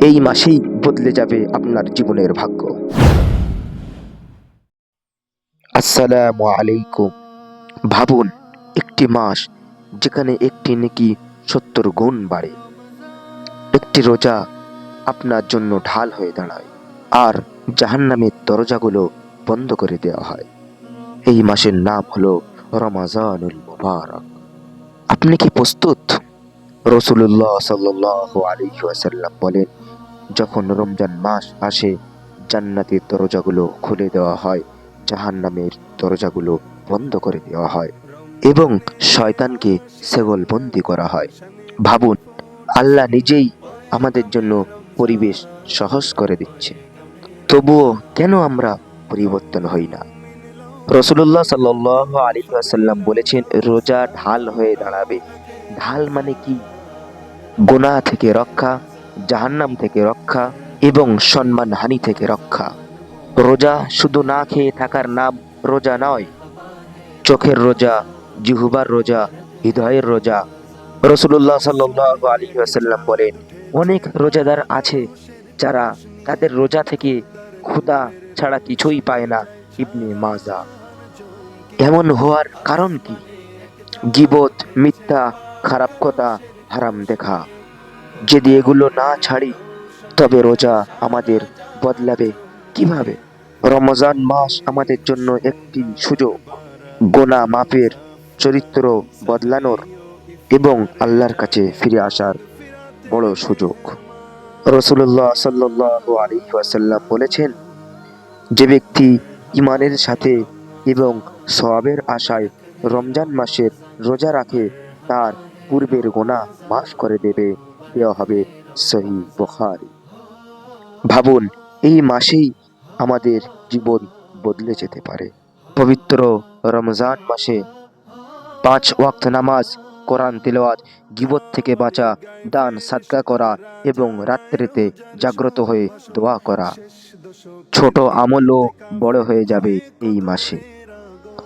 এই মাসেই বদলে যাবে আপনার জীবনের ভাগ্য। আসসালামু আলাইকুম। ভাবুন, একটি মাস যেখানে একটি নেকি 70 গুণ বাড়ে। একটি রোজা আপনার জন্য ঢাল হয়ে দাঁড়ায়, আর জাহান্নামের দরজাগুলো বন্ধ করে দেওয়া হয়। এই মাসের নাম হলো রমাজানুল মুবারক। আপনি কি প্রস্তুত? রাসূলুল্লাহ সাল্লাল্লাহু আলাইহি ওয়াসাল্লাম বলেন, যখন রমজান মাস আসে, জান্নাতের দরজাগুলো খুলে দেওয়া হয়, জাহান্নামের দরজাগুলো বন্ধ করে দেওয়া হয় এবং শয়তানকে সেগলবন্দি করা হয়। ভাবুন, আল্লাহ নিজেই আমাদের জন্য পরিবেশ সহজ করে দিচ্ছে, তবুও কেন আমরা পরিবর্তন হই না? রাসূলুল্লাহ সাল্লাল্লাহু আলাইহি ওয়াসাল্লাম বলেছেন, রোজা ঢাল হয়ে দাঁড়াবে। ঢাল মানে কি? গুনাহ থেকে রক্ষা, জাহান্নাম থেকে রক্ষা এবং সম্মানহানি থেকে রক্ষা। রোজা শুধু না খেয়ে থাকার নাম রোজা নয়, চোখের রোজা, জিহ্বার রোজা, হৃদয়ের রোজা। রাসূলুল্লাহ সাল্লাল্লাহু আলাইহি ওয়াসাল্লাম বলেন, অনেক রোজাদার আছে যারা তাদের রোজা থেকে ক্ষুধা ছাড়া কিছুই পায় না। ইবনে মাজা। এমন হওয়ার কারণ কি? গীবত, মিথ্যা, খারাপ কথা, হারাম দেখা। যদি এগুলো না ছাড়ি, তবে রোজা আমাদের বদলাবে কিভাবে? রমজান মাস আমাদের জন্য একটি সুযোগ, গুনাহ মাফের, চরিত্র বদলানোর এবং আল্লাহর কাছে ফিরে আসার বড় সুযোগ। রাসূলুল্লাহ সাল্লাল্লাহু আলাইহি ওয়াসাল্লাম বলেছেন, যে ব্যক্তি ঈমানের সাথে এবং সওয়াবের আশায় রমজান মাসের রোজা রাখে, তার পূর্বের গুনাহ মাফ করে দেওয়া হবে। সহিহ বুখারী। ভাবুন, এই মাসেই আমাদের জীবন বদলে যেতে পারে। পবিত্র রমজান মাসে 5 ওয়াক্ত নামাজ, কোরআন তিলাওয়াত, গীবত থেকে বাঁচা, দান সাদকা করা এবং রাত্রিতে জাগ্রত হয়ে দোয়া করা। ছোট আমলও বড় হয়ে যাবে এই মাসে।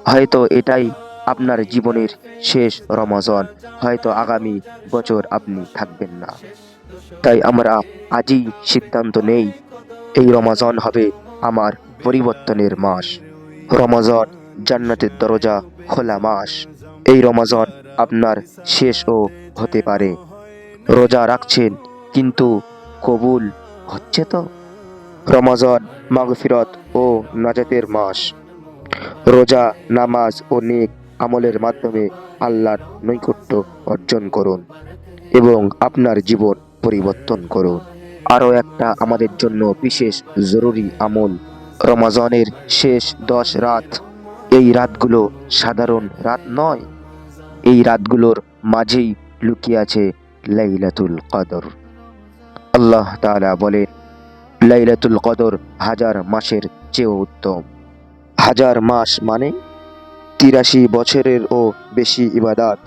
হয়তো এটাই আপনার জীবনের শেষ রমজান, হয়তো আগামী বছর আপনি থাকবেন না। তাই আমরা আজই সিদ্ধান্ত নেই, এই রমজান হবে আমার পরিবর্তনের মাস। রমজান জান্নাতের দরজা খোলা মাস। এই রমজান আপনার শেষও হতে পারে। রোজা রাখছেন, কিন্তু কবুল হচ্ছে তো? রমজান মাগফিরত ও নাজাতের মাস। রোজা, নামাজ ও নেক আমলের মাধ্যমে আল্লাহর নৈকট্য অর্জন করুন এবং আপনার জীবন পরিবর্তন করুন। আরও একটা আমাদের জন্য বিশেষ জরুরি আমল, রমজানের শেষ 10 রাত। এই রাতগুলো সাধারণ রাত নয়, এই রাতগুলোর মাঝেই লুকিয়ে আছে লাইলাতুল কদর। আল্লাহ তাআলা বলেন, লাইলাতুল কদর 1000 মাসের চেয়েও উত্তম। 1000 মাস মানে 83 বছরেরও বেশি ইবাদত।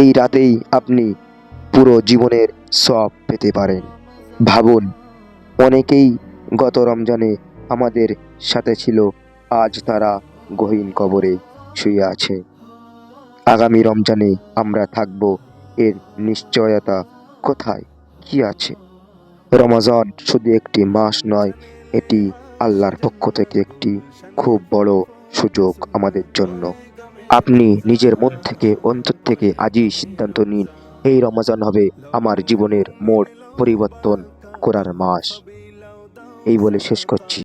এই রাতেই আপনি পুরো জীবনের সওয়াব পেতে পারেন। ভাবুন, অনেকেই গত রমজানে আমাদের সাথে ছিল, আজ তারা গহীন কবরে শুয়ে আছে। আগামী রমজানে আমরা থাকব, এর নিশ্চয়তা কোথায়? কি আছে? রমজান শুধু একটি মাস নয়, এটি আল্লাহর পক্ষ থেকে একটি খুব বড় সুযোগ আমাদের জন্য। আপনি নিজের মন থেকে, অন্তর থেকে আজই সিদ্ধান্ত নিন, এই রমজান হবে আমার জীবনের মোড় পরিবর্তন করার মাস। এই বলে শেষ করছি।